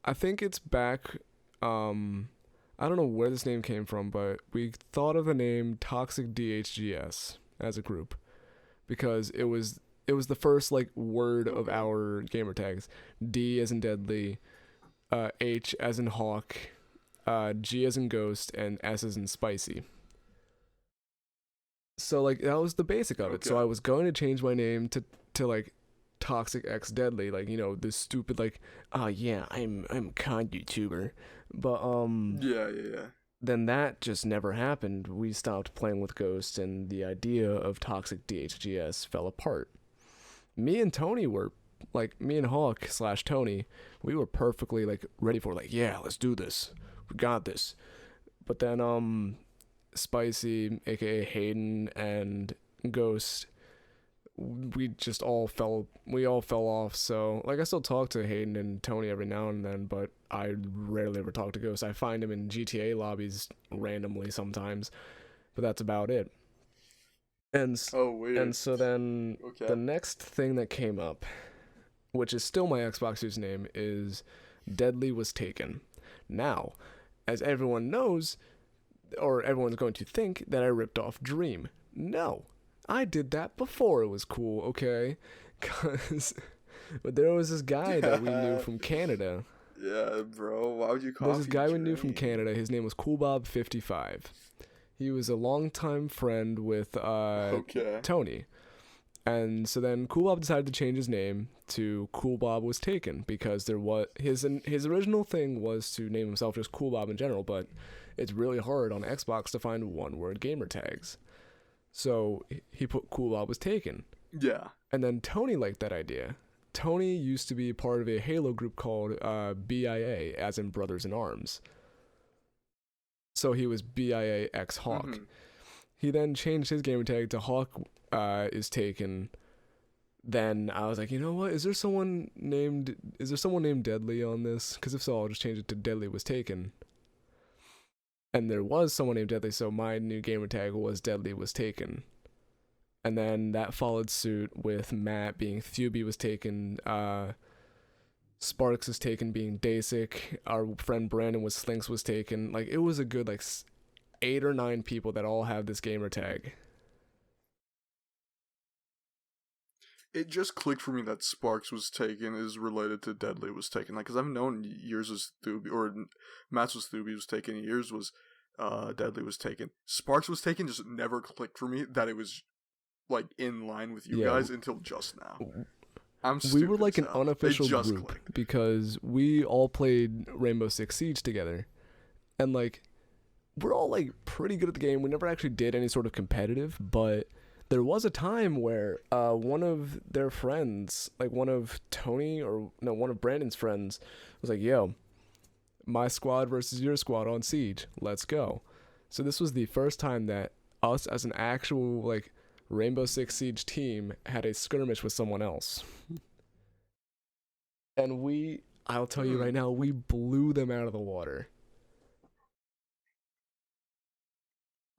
I think it's back. I don't know where this name came from, but we thought of the name Toxic DHGS as a group because it was the first like word of our gamer tags. D as in deadly, H as in hawk, G as in ghost, and S as in spicy. So like that was the basic of it. So Okay. I was going to change my name to like Toxic X Deadly, like, you know, this stupid like, oh yeah, I'm a con YouTuber. But Yeah, yeah, yeah. then that just never happened. We stopped playing with Ghost and the idea of Toxic DHGS fell apart. Me and Tony were like, me and Hawk slash Tony, we were perfectly like ready for like, yeah, let's do this. We got this. But then Spicy, aka Hayden, and Ghost, we all fell off. So like I still talk to Hayden and Tony every now and then, but I rarely ever talk to Ghost. I find him in GTA lobbies randomly sometimes, but that's about it. Oh, weird. And so then Okay. the next thing that came up, which is still my Xbox username, is Deadly Was Taken. Now, as everyone knows, or everyone's going to think that I ripped off Dream. No, I did that before it was cool, okay? But there was this guy that we knew from Canada. Yeah, bro. Why would you copy There's this guy we knew from Dream? Canada. His name was Coolbob55. He was a longtime friend with Okay. Tony. And so then Cool Bob decided to change his name to Cool Bob Was Taken because there was his original thing was to name himself just Cool Bob in general, but it's really hard on Xbox to find one-word gamer tags. So he put Cool Bob Was Taken. Yeah. And then Tony liked that idea. Tony used to be part of a Halo group called BIA, as in Brothers in Arms. So he was BIA X Hawk. Mhm. He then changed his gamer tag to Hawk is Taken. Then I was like, you know what? Is there someone named Deadly on this? Because if so, I'll just change it to Deadly Was Taken. And there was someone named Deadly, so my new gamer tag was Deadly Was Taken. And then that followed suit with Matt being Thuby Was Taken, Sparks is Taken being Dasic, our friend Brandon was Slinks Was Taken. Like, it was a good, like, 8 or 9 people that all have this gamer tag. It just clicked for me that Sparks Was Taken is related to Deadly Was Taken. Like, because I've known yours was Thuby, or Matt's was Thuby Was Taken, yours was Deadly Was Taken. Sparks Was Taken just never clicked for me that it was, like, in line with you guys until just now. We were like an as hell. unofficial It just group clicked. because we all played Rainbow Six Siege together. And like, we're all like pretty good at the game. We never actually did any sort of competitive, but there was a time where one of their friends, like one of Brandon's friends was like, yo, my squad versus your squad on Siege. Let's go. So this was the first time that us as an actual like Rainbow Six Siege team had a skirmish with someone else. And I'll tell you right now, we blew them out of the water.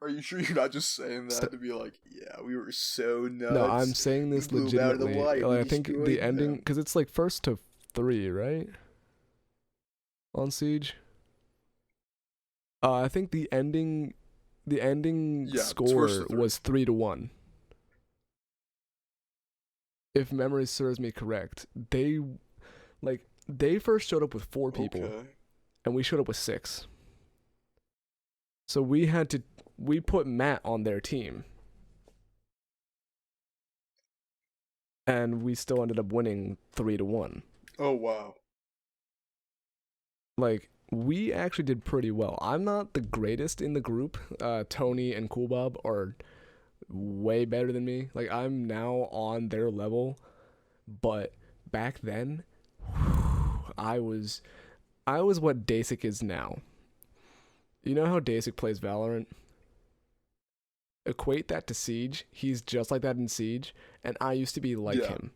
Are you sure you're not just saying that to be like, yeah, we were so nuts? No, I'm saying this We blew 'em out of the legitimately. water. We I think the destroyed ending, them. because it's like 1st to 3, right? On Siege. I think the ending Yeah, it's score 1st to 3. was 3-1. If memory serves me correct, they first showed up with 4 people, Okay. and we showed up with 6. So we put Matt on their team, and we still ended up winning 3-1. Oh, wow. Like, we actually did pretty well. I'm not the greatest in the group. Tony and Cool Bob are way better than me. Like, I'm now on their level, but back then, I was what Dasic is now. You know how Dasic plays Valorant? Equate that to Siege. He's just like that in Siege, and I used to be like him.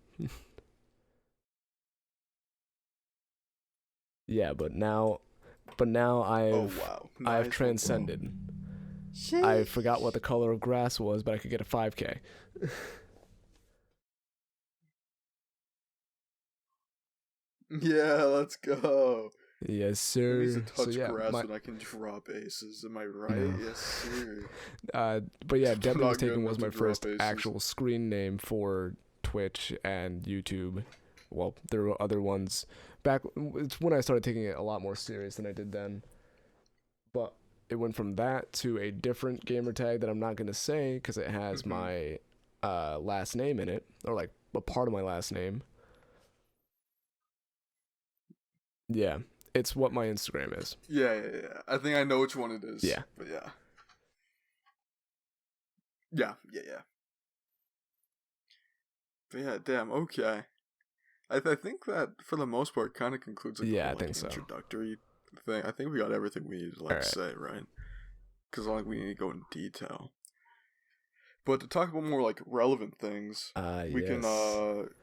Yeah, but now I've transcended. I forgot what the color of grass was, but I could get a 5K. Yeah, let's go. Yes, I sir. need to touch So yeah, grass and I can drop aces. Am I right? No. Yes, sir. but yeah, Deadly Was Not good Taken was enough my to drop first aces. actual screen name for Twitch and YouTube. Well, there were other ones back. It's when I started taking it a lot more serious than I did then. But it went from that to a different gamer tag that I'm not gonna say because it has my last name in it, or like a part of my last name. Yeah, it's what my Instagram is. Yeah. I think I know which one it is. Yeah. But yeah. Yeah. But yeah, damn, okay. I think that, for the most part, kind of concludes like, Yeah, the I whole, think so. introductory thing. I think we got everything we needed to, like, say, right? Because, like, we need to go in detail. But to talk about more, like, relevant things, we can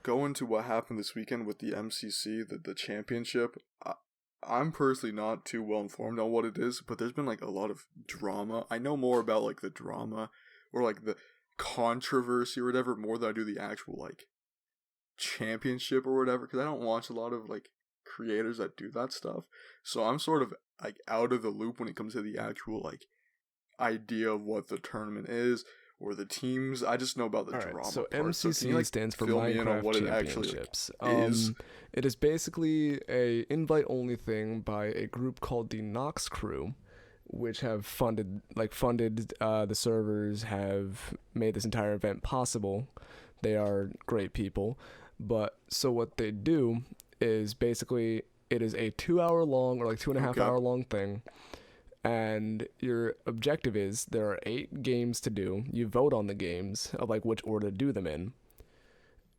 go into what happened this weekend with the MCC, the championship. I'm personally not too well informed on what it is, but there's been, like, a lot of drama. I know more about, like, the drama, or, like, the controversy or whatever, more than I do the actual, like, championship or whatever, because I don't watch a lot of, like, creators that do that stuff. So I'm sort of, like, out of the loop when it comes to the actual, like, idea of what the tournament is, or the teams. I just know about the drama So part. MCC stands for Minecraft Championships. Is? It is basically a invite-only thing by a group called the Nox Crew, which have funded the servers, have made this entire event possible. They are great people. But so what they do is basically it is a 2-hour long, or like 2.5 hour long thing. And your objective is there are 8 games to do. You vote on the games of like which order to do them in.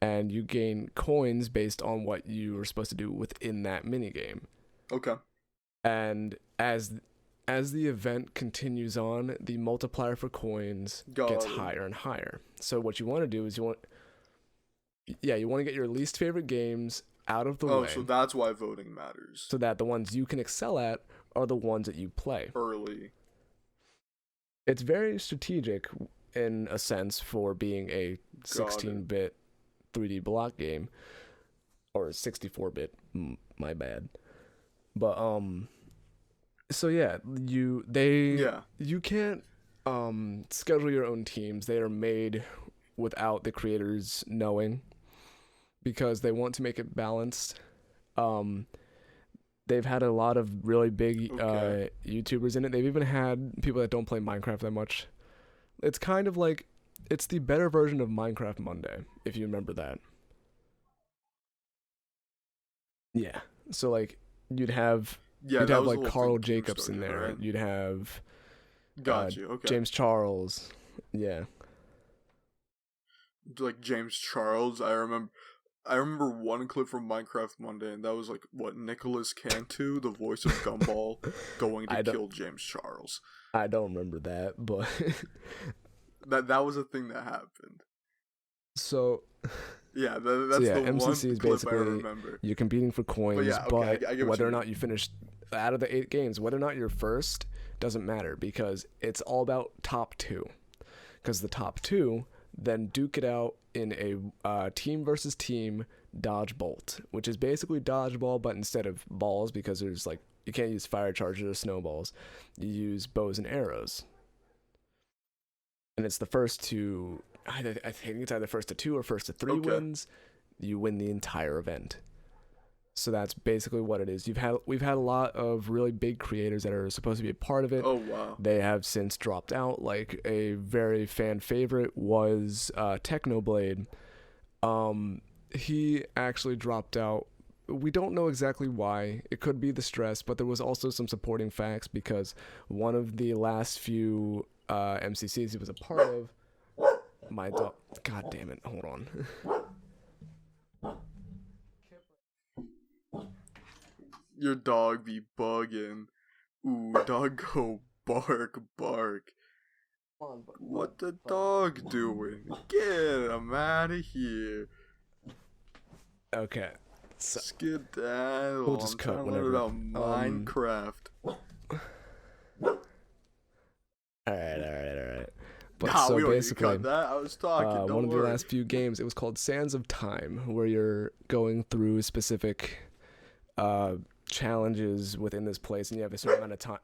And you gain coins based on what you were supposed to do within that minigame. Okay. And as the event continues on, the multiplier for coins gets higher and higher. So what you want to do is you want to get your least favorite games out of the way. Oh, so that's why voting matters. So that the ones you can excel at are the ones that you play early. It's very strategic in a sense for being a 16-bit 3D block game, or 64-bit. My bad. But so yeah, you can't schedule your own teams. They are made without the creators knowing, because they want to make it balanced. They've had a lot of really big YouTubers in it. They've even had people that don't play Minecraft that much. It's kind of like, it's the better version of Minecraft Monday, if you remember that. Yeah. So like you'd have like Carl Jacobs in there. Right? You'd have James Charles. Yeah. Like James Charles, I remember one clip from Minecraft Monday, and that was like, what, Nicholas Cantu, the voice of Gumball, going to kill James Charles. I don't remember that, but that was a thing that happened. So yeah, that's the MCC one is clip basically, I remember. You're competing for coins, but I whether or not you finish out of the 8 games, whether or not you're first doesn't matter, because it's all about top 2. Because the top 2 then duke it out in a team versus team dodge bolt, which is basically dodgeball, but instead of balls, because there's like, you can't use fire charges or snowballs, you use bows and arrows. And it's the first to, I think it's either first to 2 or first to 3 wins, you win the entire event. So that's basically what it is. We've had a lot of really big creators that are supposed to be a part of it. Oh wow. They have since dropped out. Like a very fan favorite was Technoblade. He actually dropped out. We don't know exactly why. It could be the stress, but there was also some supporting facts, because one of the last few MCCs he was a part of, my dog. God damn it! Hold on. Your dog be bugging. Ooh, dog go bark, bark. What the dog doing? Get him out of here. Okay. So, skedaddle. We'll just cut whenever. About Minecraft. Alright. But nah, so we don't basically, cut that. I was talking. One of the last few games, it was called Sands of Time, where you're going through specific challenges within this place, and you have a certain amount of time.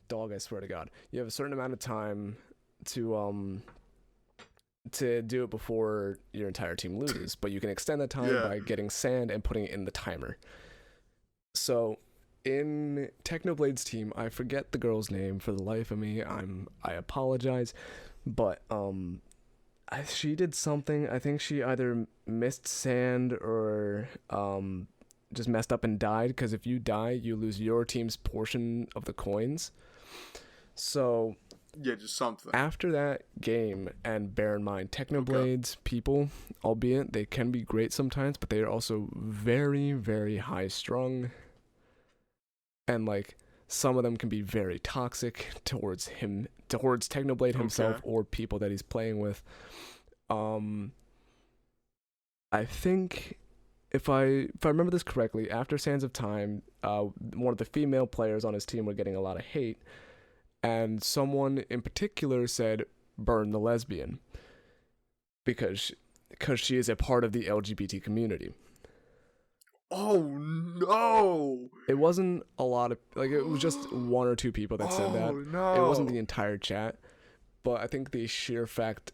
Dog, I swear to God, you have a certain amount of time to do it before your entire team loses, but you can extend that time by getting sand and putting it in the timer. So in Technoblade's team, I forget the girl's name for the life of me. I apologize, but she did something. I think she either missed sand or just messed up and died, because if you die, you lose your team's portion of the coins. So Yeah, just something. after that game, and bear in mind, Technoblade's people, albeit they can be great sometimes, but they are also very, very high strung. And like some of them can be very toxic towards Technoblade himself Okay. or people that he's playing with. I think if I remember this correctly, after Sands of Time, one of the female players on his team were getting a lot of hate, and someone in particular said, "Burn the lesbian," because she is a part of the LGBT community. Oh no! It wasn't a lot of, like, it was just one or two people that said that. Oh no! It wasn't the entire chat, but I think the sheer fact.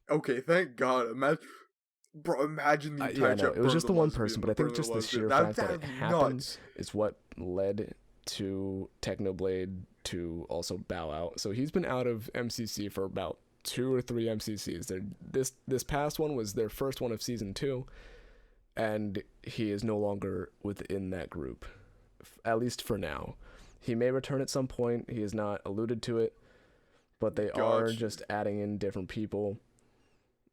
Okay, thank God. Imagine the entire Yeah, no, chat it was burned just the the one lesbian, person, but I think burned just the lesbian. sheer fact that it That'd be happened nuts. is what led to Technoblade to also bow out. So he's been out of MCC for about 2 or 3 MCCs. This past one was their first one of season 2, and he is no longer within that group, at least for now. He may return at some point. He has not alluded to it, but they are Gotcha. just adding in different people,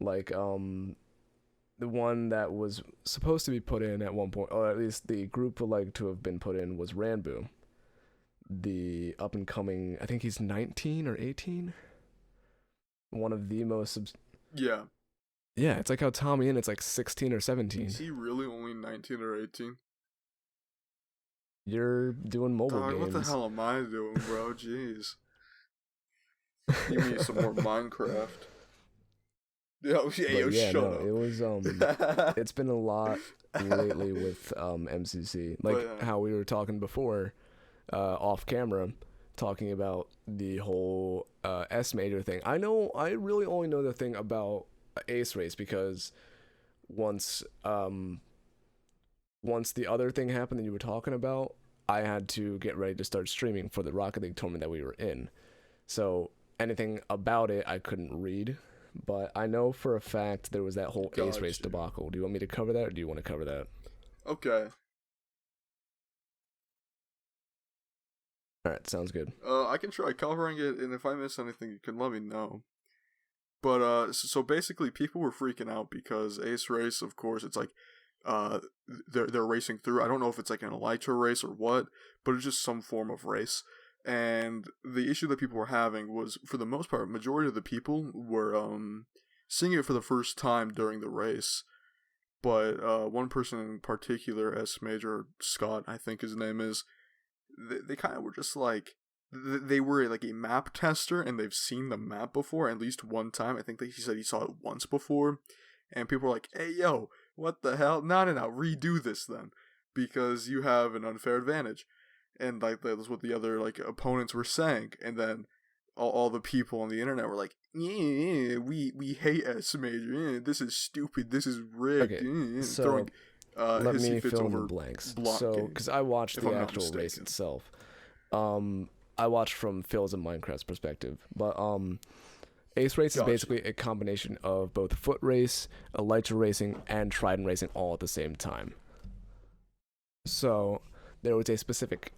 like the one that was supposed to be put in at one point, or at least the group would like to have been put in, was Ranbu, the up and coming. I think he's 19 or 18. One of the most. Yeah. Yeah, it's like how Tommy in it's like 16 or 17. Is he really only 19 or 18? You're doing mobile Dog, games. what the hell am I doing, bro? Jeez. Give me some more Minecraft. Yo, But yo, yeah, shut no, up. it was it's been a lot lately with MCC. Like But, yeah. how we were talking before, off camera, talking about the whole S major thing. I really only know the thing about Ace Race because once the other thing happened that you were talking about, I had to get ready to start streaming for the Rocket League tournament that we were in. So anything about it I couldn't read, but I know for a fact there was that whole Ace Race Gotcha. debacle. Do you want me to cover that, or do you want to cover that? Okay. All right, sounds good. I can try covering it, and if I miss anything, you can let me know. But so basically, people were freaking out because Ace Race, of course, it's like, they're racing through. I don't know if it's like an elytra race or what, but it's just some form of race. And the issue that people were having was, for the most part, majority of the people were seeing it for the first time during the race. But one person in particular, S Major Scott, I think his name is, they kind of were just like, they were like a map tester, and they've seen the map before at least one time. I think that he said he saw it once before, and people were like, "Hey, yo, what the hell? No, redo this then, because you have an unfair advantage." And like that was what the other like opponents were saying, and then all the people on the internet were like, "Yeah, we hate S Major. Yeah, this is stupid. This is rigged." Okay, Yeah, so throwing let hissy me fits fill in the over blanks. block So, games, because I watched if the I'm not actual race mistaken. itself, I watched from Phil's and Minecraft's perspective, but Ace Race is Gotcha. basically a combination of both foot race, elytra racing, and trident racing all at the same time. So there was a specific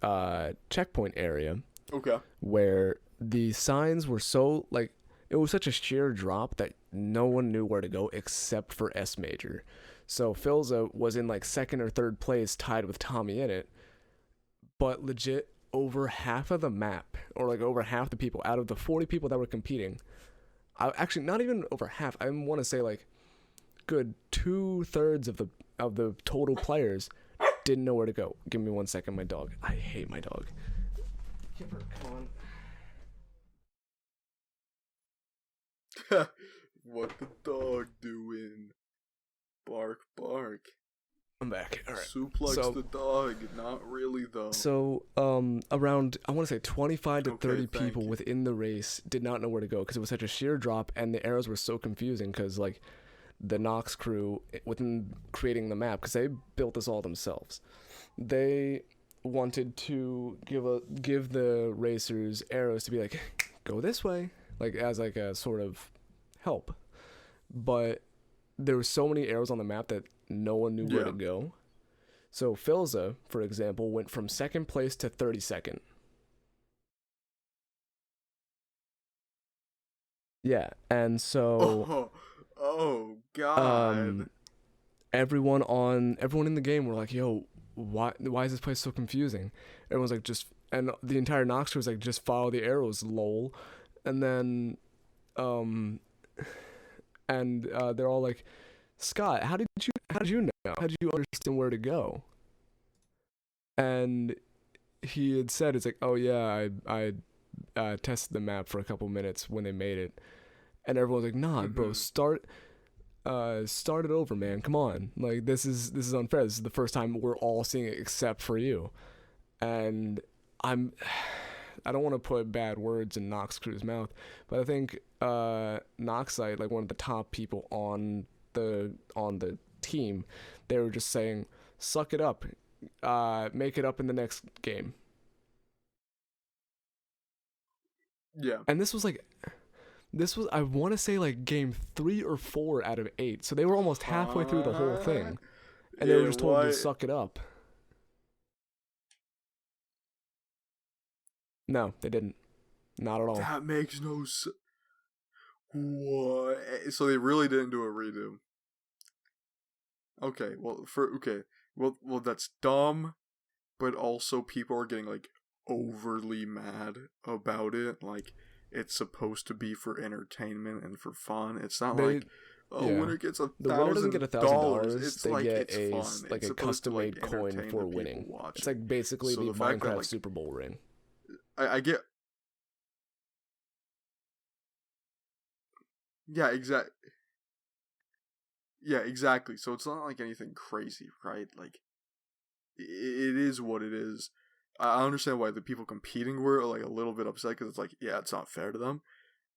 checkpoint area Okay. where the signs were so, like, it was such a sheer drop that no one knew where to go except for S Major. So Philza was in like second or third place, tied with Tommy in it, but legit over half of the map, or like over half the people out of the 40 people that were competing, actually not even over half, I want to say like good 2/3 of the total players didn't know where to go. Give me 1 second, my dog. I hate my dog. Kipper, come on. What the dog doing? Bark, bark. I'm back. All right. Suplex So- the dog. Not really, though. So, around, I want to say 25 to Okay, 30 thank people you. within the race did not know where to go because it was such a sheer drop, and the arrows were so confusing because, like, the Nox crew, within creating the map, because they built this all themselves, they wanted to give the racers arrows to be like, go this way, like as like a sort of help. But there were so many arrows on the map that no one knew where to go. So Philza, for example, went from 2nd place to 32nd. Yeah, and so oh god. Everyone in the game were like, "Yo, why is this place so confusing?" Everyone's like, and the entire Nox crew was like, "Just follow the arrows, lol." And then they're all like, "Scott, how did you know? How did you understand where to go?" And he had said, "It's like, oh yeah, I tested the map for a couple minutes when they made it." And everyone's like, "Nah, bro, start it over, man. Come on. Like, this is unfair. This is the first time we're all seeing it except for you." And I don't want to put bad words in Nox Crew's mouth, but I think Noxite, like one of the top people on the team, they were just saying, "Suck it up. Make it up in the next game." Yeah. And this was I want to say like game 3 or 4 out of 8. So they were almost halfway through the whole thing, and they were just told to suck it up. No, they didn't. Not at all. That makes no sense. What? So they really didn't do a redo. Okay, well, that's dumb, but also people are getting like overly mad about it. Like, it's supposed to be for entertainment and for fun. It's not winner gets $1,000. The winner doesn't get $1,000. It's they like, get it's fun. a custom-made coin for winning. It's like basically the Minecraft Super Bowl ring. I get. Yeah, exactly. Yeah, exactly. So it's not like anything crazy, right? Like, it is what it is. I understand why the people competing were like a little bit upset, because it's like, yeah, it's not fair to them.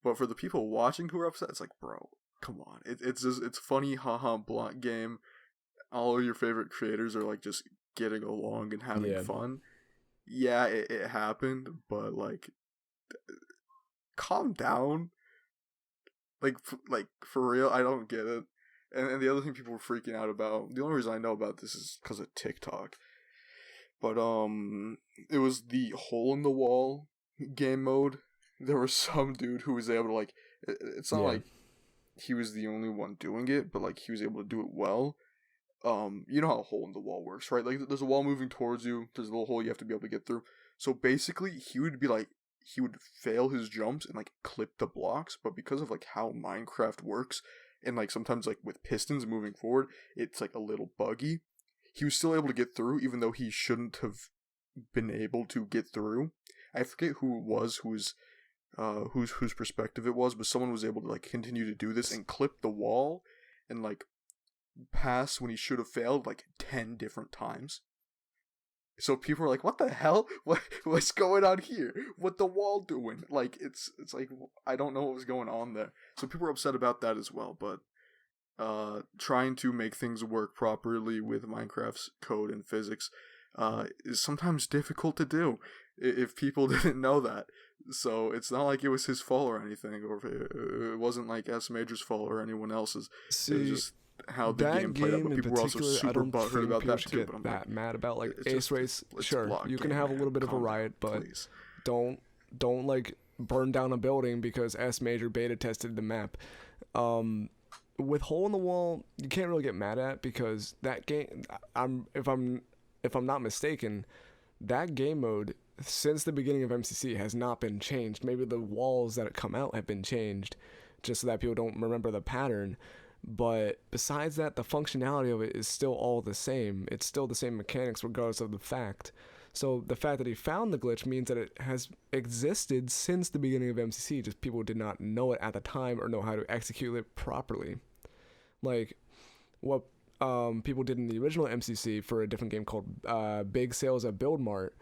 But for the people watching who are upset, it's like, bro, come on. It's funny, haha, blunt game. All of your favorite creators are like just getting along and having fun. Yeah, it happened, but like, calm down. Like for real, I don't get it. And the other thing people were freaking out about, the only reason I know about this is because of TikTok. But it was the hole in the wall game mode. There was some dude who was able to, like, it's not like he was the only one doing it, but like he was able to do it well. You know how a hole in the wall works, right? Like, there's a wall moving towards you, there's a little hole you have to be able to get through. So basically, he would fail his jumps and like clip the blocks, but because of like how Minecraft works, and like sometimes like with pistons moving forward, it's like a little buggy. He was still able to get through, even though he shouldn't have been able to get through. I forget who it was, whose perspective it was, but someone was able to like continue to do this and clip the wall and like pass when he should have failed like 10 different times. So people were like, "What the hell? What's going on here? What the wall doing?" Like, it's like, I don't know what was going on there. So people were upset about that as well. But trying to make things work properly with Minecraft's code and physics is sometimes difficult to do if people didn't know that. So it's not like it was his fault or anything, or it wasn't like S Major's fault or anyone else's. It was just how the game played out. But people were also super butthurt about that too. But I'm not mad about like Ace Race. Sure, you can have a little bit of a riot, but don't like burn down a building because S Major beta tested the map. With Hole in the Wall, you can't really get mad at, because that game, if I'm not mistaken, that game mode since the beginning of MCC has not been changed. Maybe the walls that come out have been changed just so that people don't remember the pattern, but besides that, the functionality of it is still all the same. It's still the same mechanics regardless of the fact. So the fact that he found the glitch means that it has existed since the beginning of MCC, just people did not know it at the time or know how to execute it properly. Like what people did in the original MCC for a different game called Big Sales at Build Mart.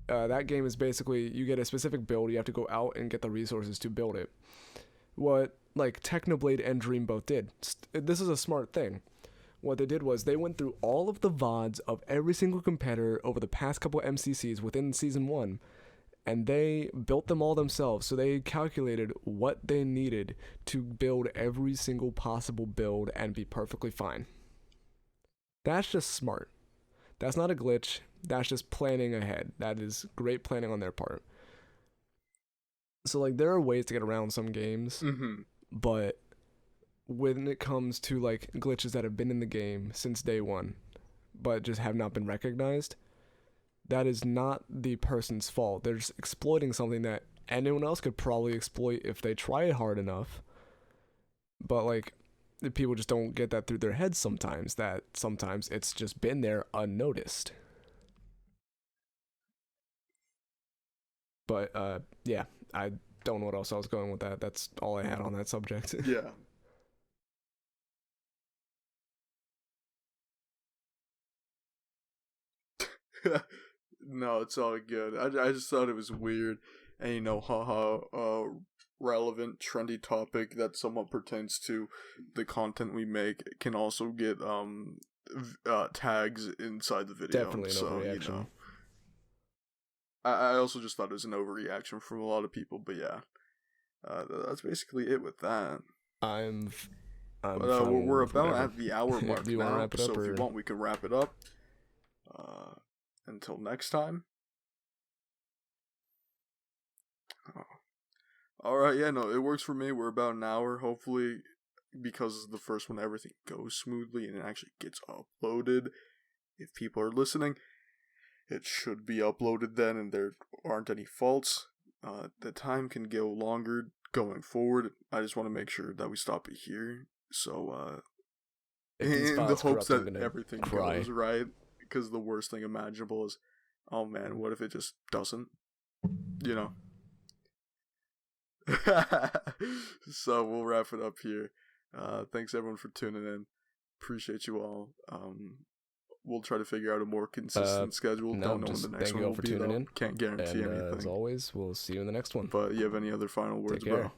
That game is basically, you get a specific build, you have to go out and get the resources to build it. What like Technoblade and Dream both did. This is a smart thing. What they did was they went through all of the VODs of every single competitor over the past couple MCCs within Season 1, and they built them all themselves. So they calculated what they needed to build every single possible build and be perfectly fine. That's just smart. That's not a glitch. That's just planning ahead. That is great planning on their part. So, like, there are ways to get around some games, but when it comes to, like, glitches that have been in the game since day one, but just have not been recognized, that is not the person's fault. They're just exploiting something that anyone else could probably exploit if they try hard enough. But, like, the people just don't get that through their heads sometimes, that sometimes it's just been there unnoticed. But, yeah, I don't know what else I was going with that. That's all I had on that subject. Yeah. No, it's all good. I just thought it was weird, and you know, haha, relevant, trendy topic that somewhat pertains to the content we make can also get tags inside the video. Definitely an overreaction. You know, I also just thought it was an overreaction from a lot of people, but yeah, that's basically it with that. We're about at the hour mark now, wrap it up, so if you want, we can wrap it up. Until next time. Oh. Alright, yeah, no, it works for me. We're about an hour. Hopefully, because the first one, everything goes smoothly and it actually gets uploaded. If people are listening, it should be uploaded then and there aren't any faults. The time can go longer going forward. I just want to make sure that we stop it here. So, in the hopes that everything goes right. Because the worst thing imaginable is, oh man, what if it just doesn't? You know? So we'll wrap it up here. Thanks everyone for tuning in. Appreciate you all. We'll try to figure out a more consistent schedule. Don't know when the next one will be, though. Can't guarantee anything. As always, we'll see you in the next one. But you have any other final words, bro?